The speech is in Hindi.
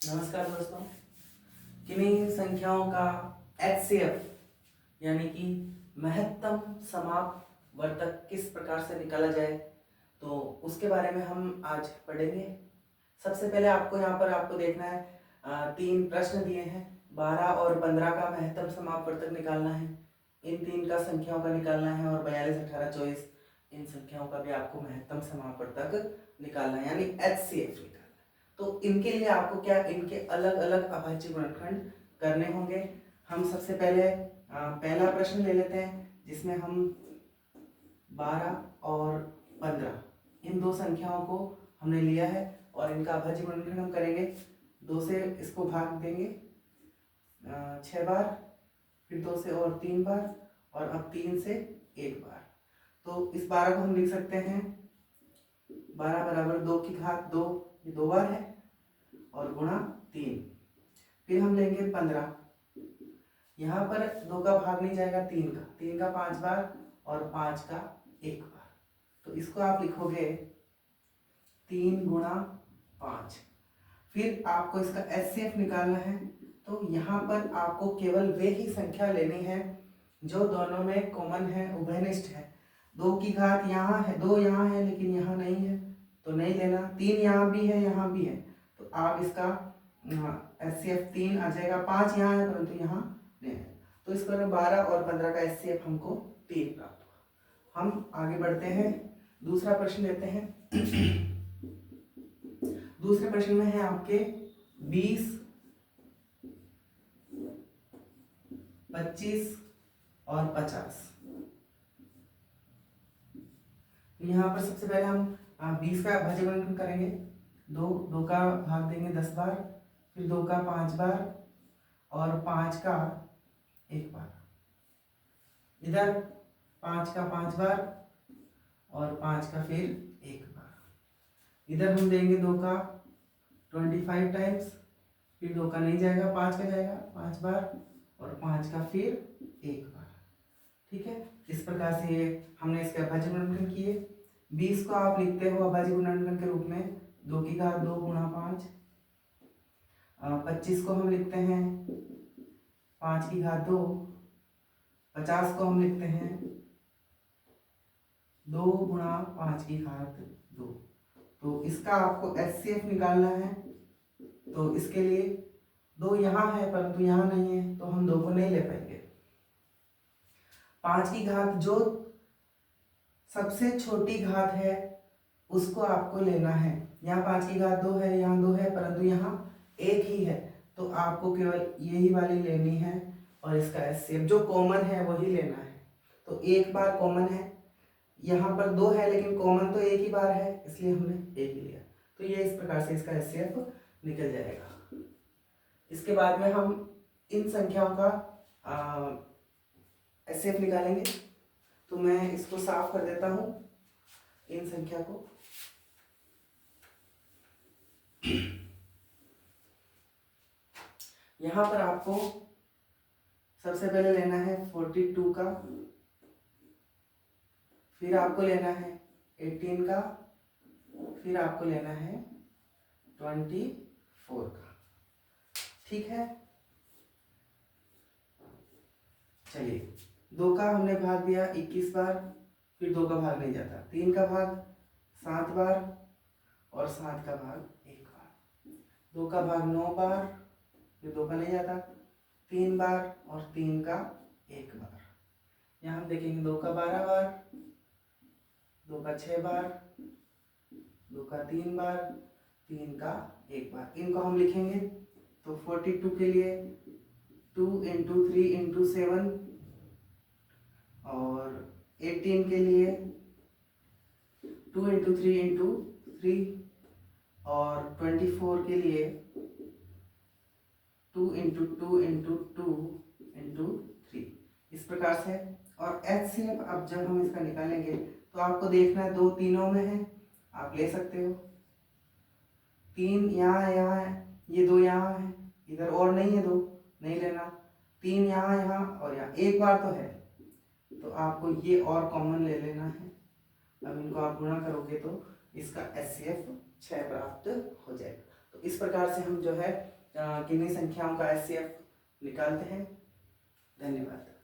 नमस्कार दोस्तों। किन्हीं संख्याओं का HCF यानी कि महत्तम समापवर्तक किस प्रकार से निकाला जाए, तो उसके बारे में हम आज पढ़ेंगे। सबसे पहले आपको देखना है, 3 प्रश्न दिए हैं। 12 और 15 का महत्तम समापवर्तक निकालना है, इन 3 का संख्याओं का निकालना है, और 42, 18, 24 इन संख्याओं का भी आपको महत्तम समापवर्तक निकालना है, यानी HCF निकालना है। तो इनके लिए आपको इनके अलग अलग अभाज्य गुणनखंड करने होंगे। हम सबसे पहले पहला प्रश्न ले लेते हैं, जिसमें हम 12 और 15 इन 2 संख्याओं को हमने लिया है और इनका अभाज्य गुणनखंड हम करेंगे। 2 से इसको भाग देंगे 6 बार, फिर 2 से और 3 बार, और अब 3 से 1 बार। तो इस 12 को हम लिख सकते हैं 12 बराबर 2 की घात 2, ये 2 बार है, और गुणा 3। फिर हम लेंगे 15, यहाँ पर 2 का भाग नहीं जाएगा 3 का 5 बार, और 5 का 1 बार। तो इसको आप लिखोगे 3 गुणा 5। फिर आपको इसका HCF निकालना है, तो यहाँ पर आपको केवल वे ही संख्या लेनी है जो दोनों में कॉमन है, उभयनिष्ठ है। 2 की घात यहाँ है, 2 यहाँ है लेकिन यहाँ नहीं है, तो नहीं लेना। 3 यहाँ भी है, यहाँ भी है, तो आप इसका HCF 3 आ जाएगा। 5 यहाँ है परंतु यहाँ नहीं है, तो इस पर 12 और 15 का HCF हमको 3 प्राप्त हुआ। हम आगे बढ़ते हैं, दूसरा प्रश्न लेते हैं। दूसरे प्रश्न में है आपके 20, 25 और 50। यहाँ पर सबसे पहले हम 20 का अभाज्य गुणनखंड करेंगे। 2 का भाग देंगे 10 बार, फिर 2 का 5 बार, और 5 का 1 बार। इधर 5 का 5 बार, और 5 का फिर 1 बार। इधर हम देंगे 2 का 25 टाइम्स, फिर 2 का नहीं जाएगा, 5 का जाएगा 5 बार, और 5 का फिर 1 बार। ठीक है, इस प्रकार से ये हमने इसके अभाज्य गुणनखंड किए। 20 को आप लिखते हो अभाज्य गुणनखंड के रूप में 2 की घात 2 गुणा 5। 25 को हम लिखते हैं 5 की घात 2। 50 को हम लिखते हैं 2 गुणा 5 की घात 2। तो इसका आपको HCF निकालना है, तो इसके लिए 2 यहाँ है परंतु यहाँ नहीं है, तो हम 2 को नहीं ले पाएंगे। 5 की घात जो सबसे छोटी घात है उसको आपको लेना है। यहाँ 5 की घात 2 है, यहाँ 2 है, परंतु यहाँ 1 ही है, तो आपको केवल यही वाली लेनी है, और इसका HCF जो कॉमन है वही लेना है। तो 1 बार कॉमन है, यहाँ पर 2 है लेकिन कॉमन तो 1 ही बार है, इसलिए हमने 1 ही लिया। तो ये इस प्रकार से इसका HCF निकल जाएगा। इसके बाद में हम इन संख्याओं का HCF निकालेंगे। तो मैं इसको साफ कर देता हूं, इन संख्या को। यहां पर आपको सबसे पहले लेना है 42 का, फिर आपको लेना है 18 का, फिर आपको लेना है 24 का। ठीक है, चलिए 2 का हमने भाग दिया 21 बार, फिर 2 का भाग नहीं जाता। 3 का भाग 7 बार, और 7 का भाग 1 बार। 2 का भाग 9 बार, फिर 2 का नहीं जाता। 3 बार, और 3 का 1 बार। यहाँ हम देखेंगे 2 का 12 बार, 2 का 6 बार, 2 का 3 बार, 3 का 1 बार। इनको हम लिखेंगे, तो 42 के लिए 2 × 3 × 7, और 18 के लिए 2 × 3 × 3, और 24 के लिए 2 × 2 × 2 × 3। इस प्रकार से। और HCF अब जब हम इसका निकालेंगे तो आपको देखना है 2 तीनों में है, आप ले सकते हो। 3 यहाँ है, ये 2 यहाँ है, इधर और नहीं है, 2 नहीं लेना। 3 यहाँ और यहाँ 1 बार तो है, तो आपको ये और कॉमन ले लेना है। अब इनको आप गुणा करोगे तो इसका HCF 6 प्राप्त हो जाएगा। तो इस प्रकार से हम जो है किन्हीं संख्याओं का एचसीएफ निकालते हैं। धन्यवाद।